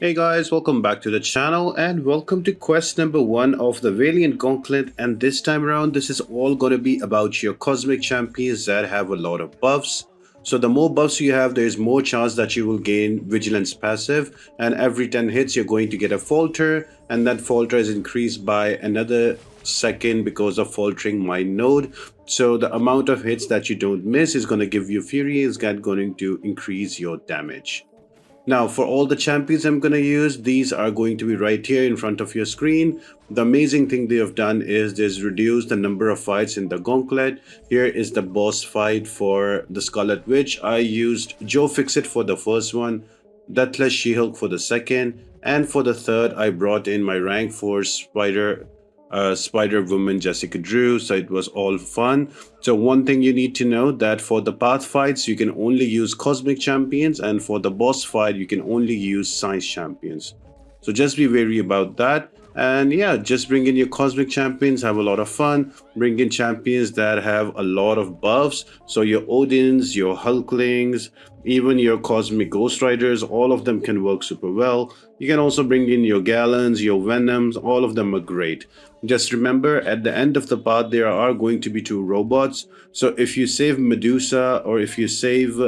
Hey guys, welcome back to the channel and welcome to quest number 1 of the Valiant Gauntlet, and this time around this is all going to be about your cosmic champions that have a lot of buffs. So the more buffs you have, there's more chance that you will gain vigilance passive, and every 10 hits you're going to get a falter, and that falter is increased by another second because of faltering mind node. So the amount of hits that you don't miss is going to give you fury, is going to increase your damage. Now, for all the champions I'm going to use, these are going to be right here in front of your screen. The amazing thing they have done is there's reduced the number of fights in the gauntlet. Here is the boss fight for the Scarlet Witch. I used Joe Fixit for the first one, Deathless She-Hulk for the second, and for the third I brought in my rank 4 Spider-Woman Jessica Drew, so it was all fun. So one thing you need to know that for the path fights you can only use cosmic champions, and for the boss fight you can only use science champions. So just be wary about that. And yeah, just bring in your cosmic champions, have a lot of fun. Bring in champions that have a lot of buffs, so your Odins, your Hulklings, even your cosmic Ghost Riders, all of them can work super well. You can also bring in your Gallons, your Venoms, all of them are great. Just remember, at the end of the path there are going to be 2 robots, so if you save Medusa or if you save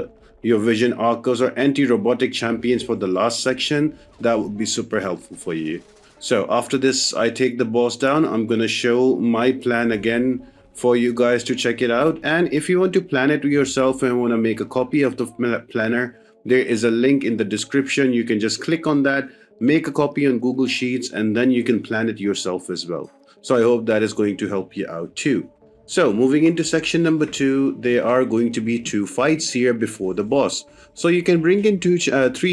your Vision Arcos or anti-robotic champions for the last section, that would be super helpful for you. So after this I take the boss down, I'm gonna show my plan again for you guys to check it out. And if you want to plan it yourself and want to make a copy of the planner, there is a link in the description. You can just click on that, make a copy on Google Sheets, and then you can plan it yourself as well. So I hope that is going to help you out too. So moving into section number 2, there are going to be 2 fights here before the boss. So you can bring in 3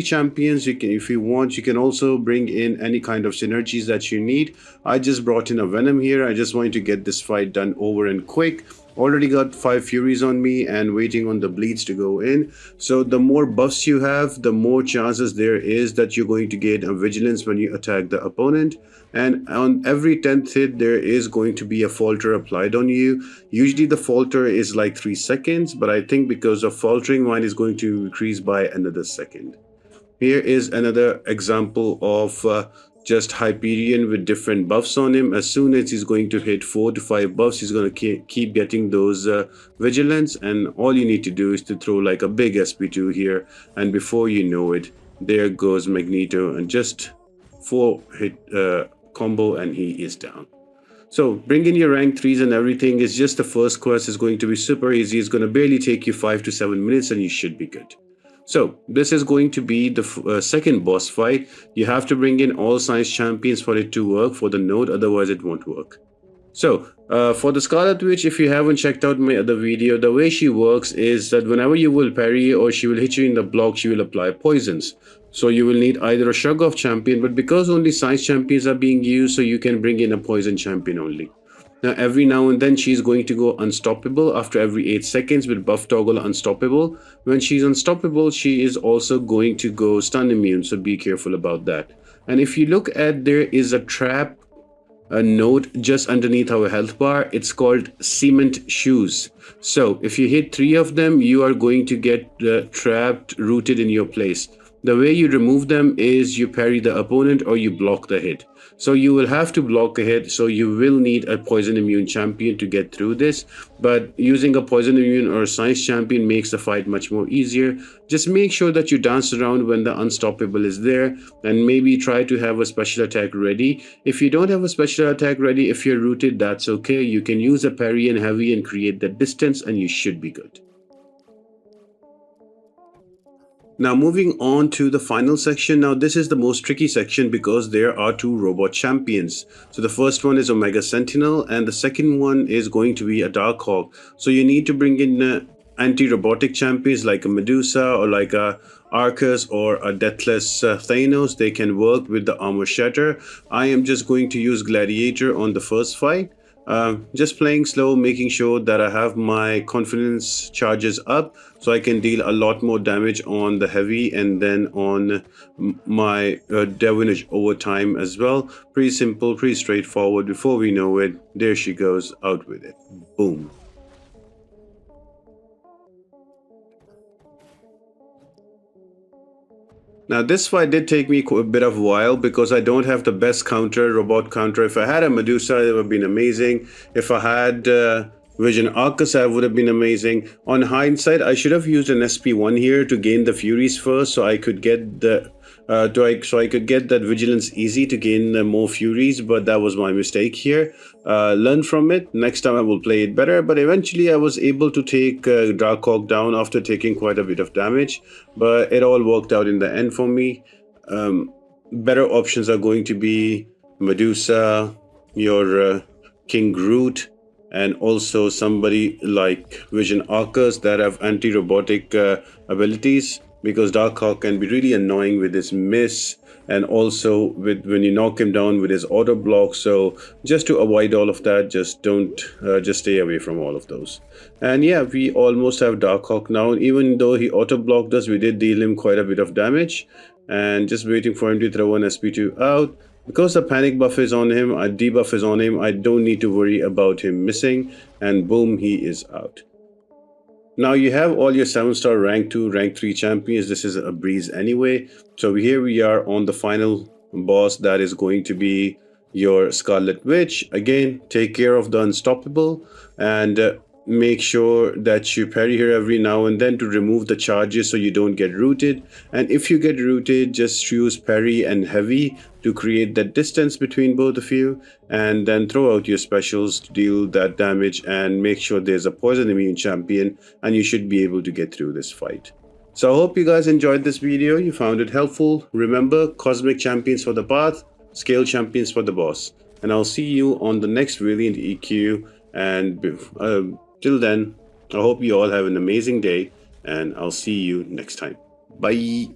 champions. You can, if you want, you can also bring in any kind of synergies that you need. I just brought in a Venom here. I just wanted to get this fight done over and quick. Already got 5 Furies on me and waiting on the bleeds to go in. So the more buffs you have, the more chances there is that you're going to get a vigilance when you attack the opponent. And on every 10th hit there is going to be a falter applied on you. Usually the falter is like 3 seconds, but I think because of faltering, mine is going to increase by another second. Here is another example of just Hyperion with different buffs on him. As soon as he's going to hit 4 to 5 buffs, he's going to keep getting those vigilance, and all you need to do is to throw like a big SP2 here, and before you know it, there goes Magneto, and just 4 hit combo and he is down. So bring in your rank 3s and everything. Is just the first quest, is going to be super easy. It's going to barely take you 5 to 7 minutes and you should be good. So this is going to be the second boss fight. You have to bring in all science champions for it to work for the node, otherwise it won't work. So for the Scarlet Witch, if you haven't checked out my other video, the way she works is that whenever you will parry or she will hit you in the block, she will apply poisons. So you will need either a shrug off champion, but because only science champions are being used, so you can bring in a poison champion only. Now every now and then she's going to go unstoppable after every 8 seconds with buff toggle unstoppable. When she's unstoppable, she is also going to go stun immune, so be careful about that. And if you look at, there is a trap, a note just underneath our health bar. It's called cement shoes. So if you hit 3 of them, you are going to get trapped, rooted in your place. The way you remove them is you parry the opponent or you block the hit. So you will have to block a hit, so you will need a poison immune champion to get through this. But using a poison immune or a science champion makes the fight much more easier. Just make sure that you dance around when the unstoppable is there, and maybe try to have a special attack ready. If you don't have a special attack ready, if you're rooted, that's okay. You can use a parry and heavy and create that distance and you should be good. Now moving on to the final section. Now this is the most tricky section because there are 2 robot champions. So the first one is Omega Sentinel and the second one is going to be a Darkhawk. So you need to bring in anti-robotic champions like a Medusa or like a Arcus or a Deathless Thanos. They can work with the Armor Shatter. I am just going to use Gladiator on the first fight. Just playing slow, making sure that I have my confidence charges up so I can deal a lot more damage on the heavy and then on my Devonish over time as well. Pretty simple, pretty straightforward. Before we know it, there she goes, out with it. Boom. Now this fight did take me a bit of a while because I don't have the best counter, robot counter. If I had a Medusa, it would have been amazing. If I had Vision Arcus, that would have been amazing. On hindsight, I should have used an SP1 here to gain the Furies first, so I could get the so I could get that Vigilance easy to gain more Furies, but that was my mistake here. Learn from it. Next time I will play it better, but eventually I was able to take Dark Hawk down after taking quite a bit of damage, but it all worked out in the end for me. Better options are going to be Medusa, your King Groot, and also somebody like Vision Arcus that have anti-robotic abilities, because Darkhawk can be really annoying with his miss and also with when you knock him down with his auto block. So just to avoid all of that, just don't just stay away from all of those. And yeah, we almost have Darkhawk now. Even though he auto blocked us, we did deal him quite a bit of damage, and just waiting for him to throw an SP2 out. Because the panic buff is on him, a debuff is on him, I don't need to worry about him missing, and boom, he is out. Now you have all your 7-star rank 2, rank 3 champions. This is a breeze anyway. So here we are on the final boss, that is going to be your Scarlet Witch. Again, take care of the unstoppable and make sure that you parry her every now and then to remove the charges so you don't get rooted. And if you get rooted, just use parry and heavy to create that distance between both of you, and then throw out your specials to deal that damage and make sure there's a poison immune champion, and you should be able to get through this fight. So I hope you guys enjoyed this video, you found it helpful. Remember, cosmic champions for the path, scale champions for the boss, and I'll see you on the next Valiant EQ. And till then, I hope you all have an amazing day, and I'll see you next time. Bye.